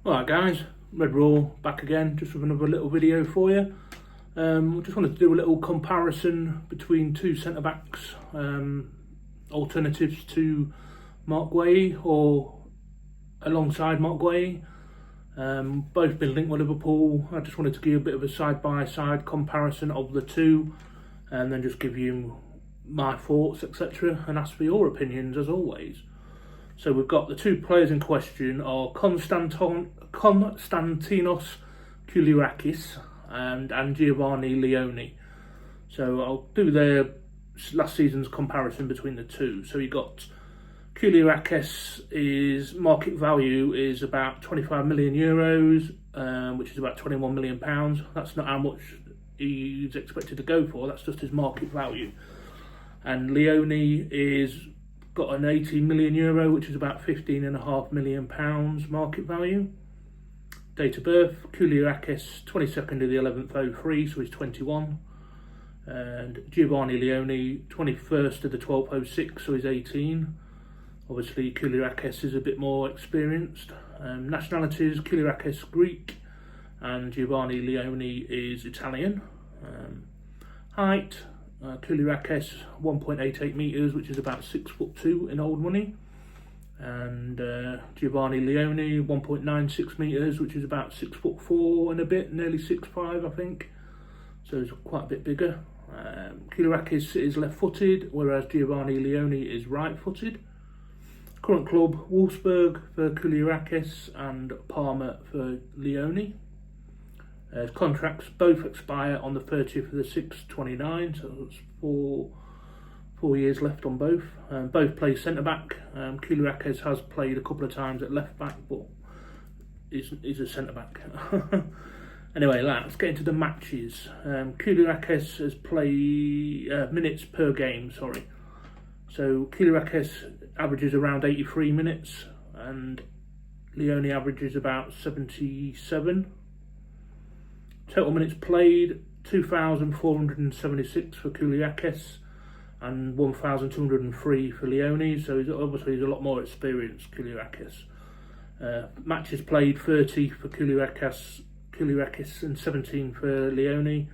Alright guys, Red Raw back again, just with another little video for you. Just wanted to do a little comparison between two centre-backs, alternatives to Mark Guehi or alongside Mark Guehi. Both been linked with Liverpool. I just wanted to give you a bit of a side-by-side comparison of the two and then just give you my thoughts, etc. and ask for your opinions as always. So we've got the two players in question are Konstantinos Koulierakis and Giovanni Leoni. So I'll do their last season's comparison between the two. So you got Koulierakis, his market value is about 25 million euros, which is about 21 million pounds. That's not how much he's expected to go for, that's just his market value. And Leoni is got an 18 million euro, which is about 15.5 million pounds market value. Date of birth, Koulierakis 22nd of the 11th 03, so he's 21. And Giovanni Leoni 21st of the 12th 06, so he's 18. Obviously Koulierakis is a bit more experienced. Nationalities, Koulierakis Greek and Giovanni Leoni is Italian. Height, Koulierakis 1.88 metres, which is about 6'2" in old money, and Giovanni Leoni 1.96 metres, which is about 6'4" and a bit, nearly 6'5" I think, so it's quite a bit bigger. Koulierakis is left-footed, whereas Giovanni Leoni is right-footed. Current club Wolfsburg for Koulierakis and Parma for Leoni. Contracts both expire on the 30th of the 6th 29, so it's four years left on both. Both play centre back. Koulierakis has played a couple of times at left back, but he's a centre back. Anyway, let's get into the matches. Koulierakis has played minutes per game. So Koulierakis averages around 83 minutes, and Leoni averages about 77. Total minutes played, 2,476 for Koulierakis and 1,203 for Leoni, so he's a lot more experienced, Koulierakis. Matches played, 30 for Koulierakis and 17 for Leoni,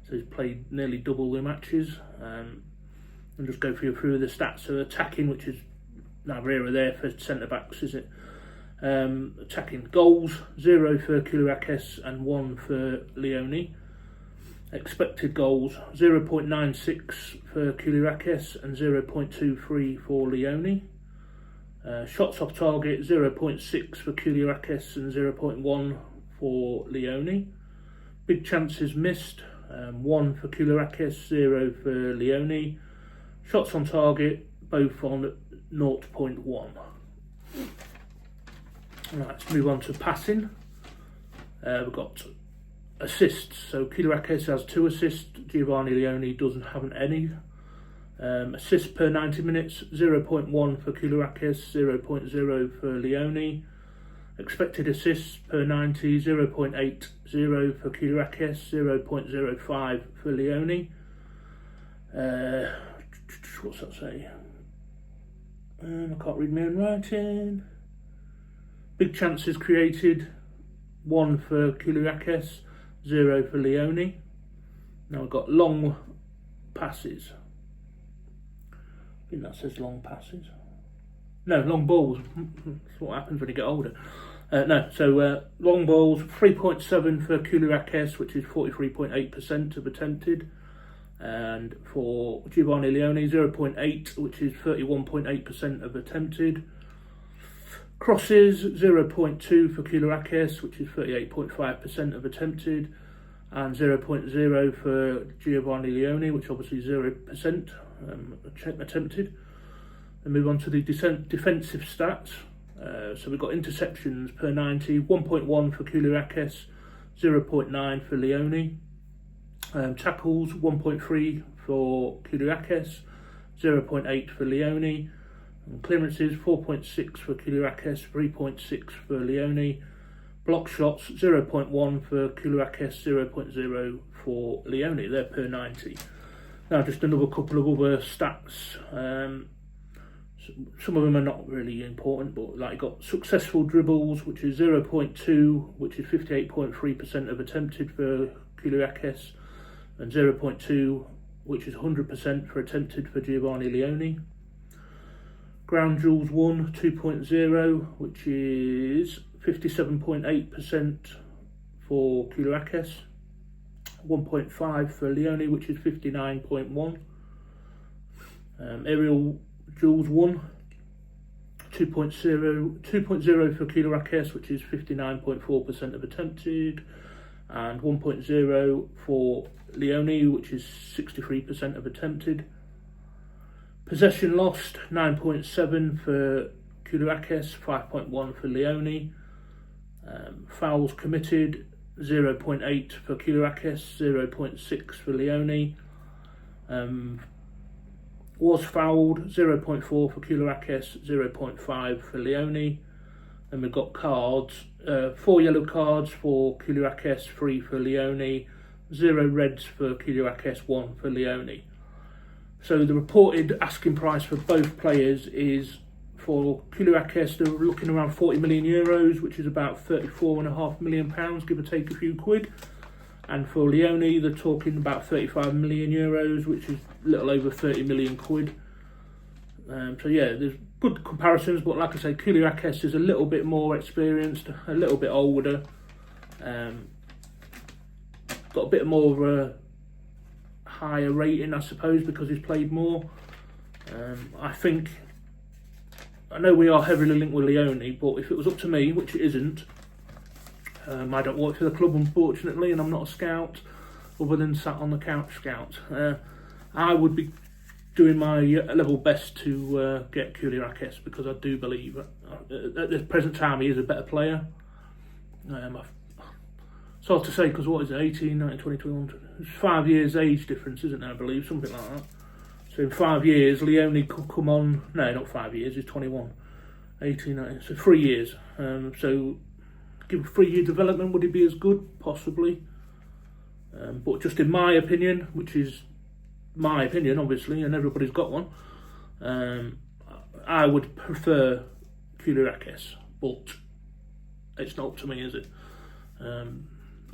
so he's played nearly double the matches. And just go through the stats. So attacking, which is neither here or there for centre-backs, is it? Attacking goals, 0 for Koulierakis and 1 for Leoni. Expected goals, 0.96 for Koulierakis and 0.23 for Leoni. Shots off target, 0.6 for Koulierakis and 0.1 for Leoni. Big chances missed, 1 for Koulierakis, 0 for Leoni. Shots on target, both on 0.1. Right, let's move on to passing. We've got assists. So Koulierakis has 2 assists. Giovanni Leoni doesn't have any. Assists per 90 minutes, 0.1 for Koulierakis, 0.0 for Leoni. Expected assists per 90, 0.80 for Koulierakis, 0.05 for Leoni. What's that say? I can't read my own writing. Big chances created, 1 for Koulierakis, 0 for Leoni. Now we've got long passes. I think that says long passes. No, long balls. That's what happens when you get older. Long balls, 3.7 for Koulierakis, which is 43.8% of attempted. And for Giovanni Leoni, 0.8, which is 31.8% of attempted. Crosses, 0.2 for Koulierakis, which is 38.5% of attempted, and 0.0 for Giovanni Leoni, which obviously 0% attempted. And move on to the defensive stats. So we've got interceptions per 90, 1.1 for Koulierakis, 0.9 for Leoni. Tackles, 1.3 for Koulierakis, 0.8 for Leoni. And clearances, 4.6 for Koulierakis, 3.6 for Leoni. Block shots, 0.1 for Koulierakis, 0.0 for Leoni. They're per 90. Now just another couple of other stats. Some of them are not really important, but like got successful dribbles, which is 0.2, which is 58.3% of attempted for Koulierakis, and 0.2, which is 100% for attempted for Giovanni Leoni. Ground duels 1, 2.0, which is 57.8% for Koulierakis. 1.5 for Leoni, which is 59.1. Aerial duels 1, 2.0 for Koulierakis, which is 59.4% of attempted, and 1.0 for Leoni, which is 63% of attempted. Possession lost 9.7 for Koulierakis, 5.1 for Leoni. Fouls committed 0.8 for Koulierakis, 0.6 for Leoni. Was fouled 0.4 for Koulierakis, 0.5 for Leoni. And we've got cards, 4 yellow cards for Koulierakis, 3 for Leoni, 0 reds for Koulierakis, 1 for Leoni. So the reported asking price for both players is, for Koulierakis, they're looking around 40 million euros, which is about £34.5 million, give or take a few quid. And for Leoni, they're talking about 35 million euros, which is a little over 30 million quid. So yeah, there's good comparisons, but like I say, Koulierakis is a little bit more experienced, a little bit older, got a bit more of a higher rating, I suppose, because he's played more. I know we are heavily linked with Leoni, but if it was up to me, which it isn't, I don't work for the club, unfortunately, and I'm not a scout, other than sat on the couch scout. I would be doing my level best to get Koulierakis, because I do believe at the present time he is a better player. It's hard to say, because what is it, 18, 19, 20, 21, it's 5 years age difference, isn't there, I believe, something like that. So in 5 years, Leoni could come on, no, not 5 years, he's 21, 18, 19, so 3 years. So give a 3-year development, would he be as good? Possibly. But just in my opinion, which is my opinion, obviously, and everybody's got one, I would prefer Koulierakis, but it's not up to me, is it?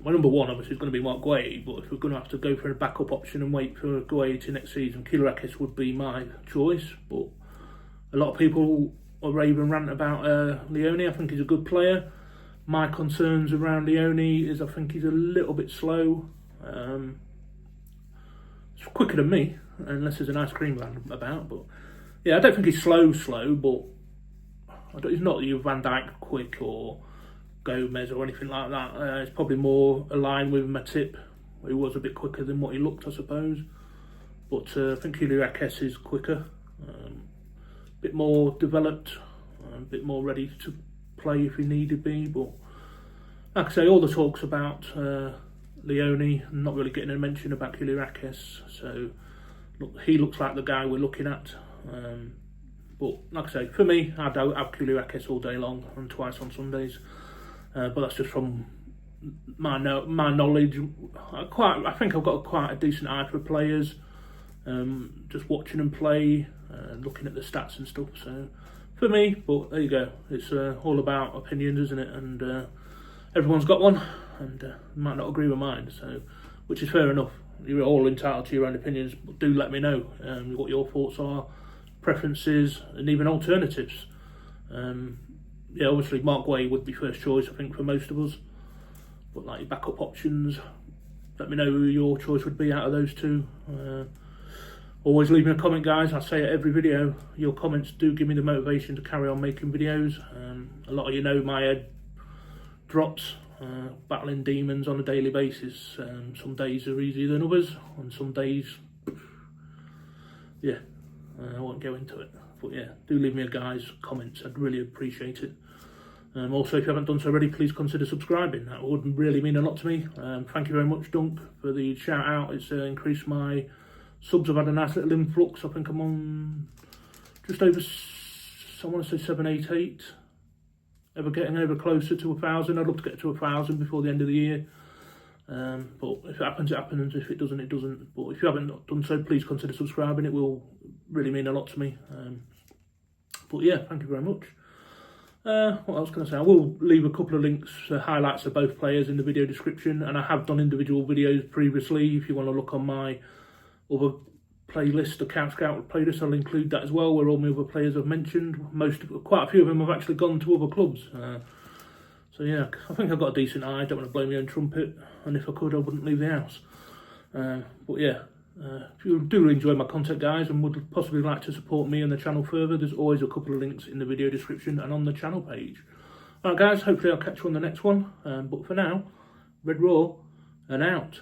My number one, obviously, is going to be Mark Guay, but if we're going to have to go for a backup option and wait for Guay to next season, Koulierakis would be my choice. But a lot of people are rave and rant about Leoni. I think he's a good player. My concerns around Leoni is I think he's a little bit slow. It's quicker than me, unless there's an ice cream van about. But yeah, I don't think he's slow, but he's not your Van Dijk quick or Gomez or anything like that. It's probably more aligned with Matip, who was a bit quicker than what he looked, I suppose. But I think Koulierakis is quicker, a bit more developed, a bit more ready to play if he needed be. But like I say, all the talks about Leoni, not really getting a mention about Koulierakis. So look, he looks like the guy we're looking at. But like I say, for me, I'd have Koulierakis all day long and twice on Sundays. But that's just from my knowledge. I think I've got quite a decent eye for players. Just watching them play, looking at the stats and stuff. So for me, but there you go. It's all about opinions, isn't it? And everyone's got one, and might not agree with mine. So, which is fair enough. You're all entitled to your own opinions. But do let me know what your thoughts are, preferences, and even alternatives. Yeah, obviously Mark Guay would be first choice, I think, for most of us. But like your backup options, let me know who your choice would be out of those two. Always leave me a comment, guys. I say it every video. Your comments do give me the motivation to carry on making videos. A lot of you know my head drops, battling demons on a daily basis. Some days are easier than others, and some days, yeah, I won't go into it. But yeah, do leave me a guy's comments. I'd really appreciate it. Also, if you haven't done so already, please consider subscribing. That would really mean a lot to me. Thank you very much, Dunk, for the shout out. It's increased my subs. I've had a nice little influx. I think I'm on just over, I want to say 788. Ever getting over closer to 1,000. I'd love to get to 1,000 before the end of the year. But if it happens, it happens. If it doesn't, it doesn't. But if you haven't done so, please consider subscribing. It will really mean a lot to me. But yeah, thank you very much. What else can I say? I will leave a couple of links, highlights of both players in the video description, and I have done individual videos previously. If you want to look on my other playlist, the Couch Scout playlist, I'll include that as well, where all my other players I've mentioned. Quite a few of them have actually gone to other clubs. So yeah, I think I've got a decent eye. I don't want to blow my own trumpet, and if I could, I wouldn't leave the house. But yeah, if you do enjoy my content, guys, and would possibly like to support me and the channel further, there's always a couple of links in the video description and on the channel page. Alright guys, hopefully I'll catch you on the next one. But for now, Red Raw and out.